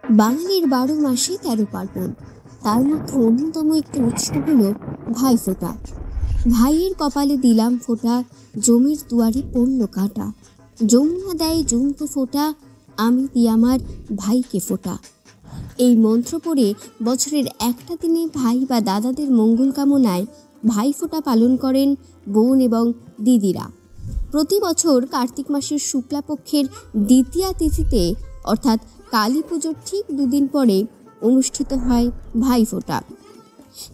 বাঙালির 12 মাসে 13 পার্বণ। তার মধ্যে অন্যতম একটি উৎসব হলো ভাইফোঁটা। ভাইয়ের কপালে দিলাম ফোঁটা, জমির দুয়ারে পড়ল কাঁটা। যমুনা দেয় জমকে ফোঁটা, আমি দিই আমার ভাইকে ফোঁটা। এই মন্ত্র পড়ে বছরের একটা দিনে ভাই বা দাদাদের মঙ্গল কামনায় ভাইফোঁটা পালন করেন বোন এবং দিদিরা। প্রতি বছর কার্তিক মাসের শুক্লাপক্ষের দ্বিতীয়া তিথিতে অর্থাৎ কালী পুজোর ঠিক দুদিন পরে অনুষ্ঠিত হয় ভাইফোঁটা।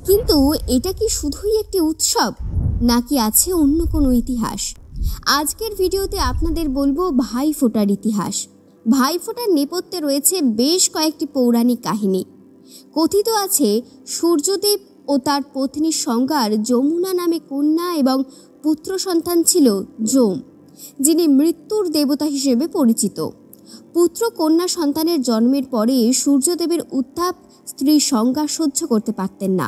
কিন্তু এটা কি শুধুই একটি উৎসব, নাকি আছে অন্য কোনো ইতিহাস? আজকের ভিডিওতে আপনাদের বলবো ভাইফোঁটার ইতিহাস। ভাইফোঁটার নেপথ্যে রয়েছে বেশ কয়েকটি পৌরাণিক কাহিনী। কথিত আছে সূর্যদেব ও তার পত্নী সংজ্ঞার যমুনা নামে কন্যা এবং পুত্র সন্তান ছিল যম, যিনি মৃত্যুর দেবতা হিসেবে পরিচিত। পুত্র কন্যা সন্তানের জন্মের পরে সূর্যদেবের উত্তাপ স্ত্রী সংজ্ঞা সহ্য করতে পারতেন না।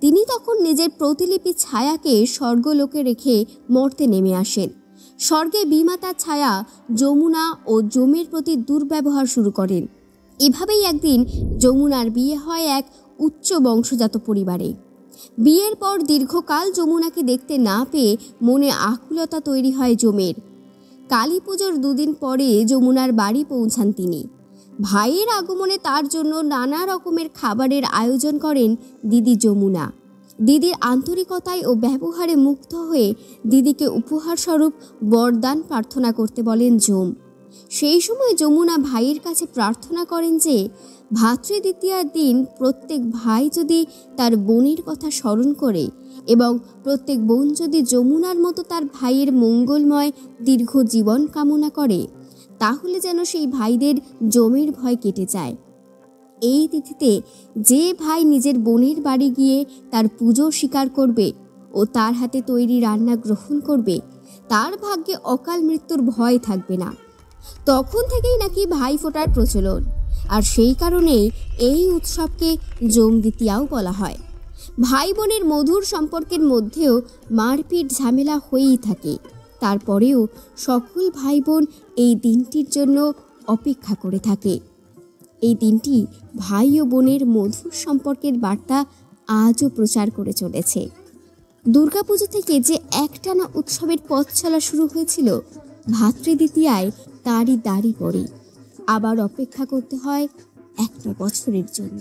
তিনি তখন নিজের প্রতিলিপি ছায়াকে স্বর্গলোকে রেখে মর্তে নেমে আসেন। স্বর্গে বিমাতার ছায়া যমুনা ও যমের প্রতি দুর্ব্যবহার শুরু করেন। এভাবেই একদিন যমুনার বিয়ে হয় এক উচ্চ বংশজাত পরিবারে। বিয়ের পর দীর্ঘকাল যমুনাকে দেখতে না পেয়ে মনে আকুলতা তৈরি হয় যমের। কালী পুজোর দুদিন পরে যমুনার বাড়ি পৌঁছান তিনি। ভাইয়ের আগমনে তার জন্য নানা রকমের খাবারের আয়োজন করেন দিদি যমুনা। দিদির আন্তরিকতায় ও ব্যবহারে মুগ্ধ হয়ে দিদিকে উপহার স্বরূপ বরদান প্রার্থনা করতে বলেন যম। সেই সময় যমুনা ভাইয়ের কাছে প্রার্থনা করেন যে ভাতৃদ্বিতীয়ার দিন প্রত্যেক ভাই যদি তার বোনের কথা স্মরণ করে এবং প্রত্যেক বোন যদি যমুনার মতো তার ভাইয়ের মঙ্গলময় দীর্ঘ জীবন কামনা করে, তাহলে যেন সেই ভাইদের যমের ভয় কেটে যায়। এই তিথিতে যে ভাই নিজের বোনের বাড়ি গিয়ে তার পুজো স্বীকার করবে ও তার হাতে তৈরি রান্না গ্রহণ করবে, তার ভাগ্যে অকাল মৃত্যুর ভয় থাকবে না। তখন থেকেই নাকি ভাইফোঁটার প্রচলন, আর সেই কারণেই এই উৎসবকে যম দ্বিতীয়াও বলা হয়। ভাই বোনের মধুর সম্পর্কের মধ্যেও মারপিট ঝামেলা হয়েই থাকে। তারপরেও সকল ভাই বোন এই দিনটির জন্য অপেক্ষা করে থাকে। এই দিনটি ভাই ও বোনের মধুর সম্পর্কের বার্তা আজও প্রচার করে চলেছে। দুর্গাপুজো থেকে যে একটানা উৎসবের পথ চলা শুরু হয়েছিল, ভাতৃদ্বিতীয়ায় তারই দাড়ি পড়ে আবার অপেক্ষা করতে হয় একটা বছরের জন্য।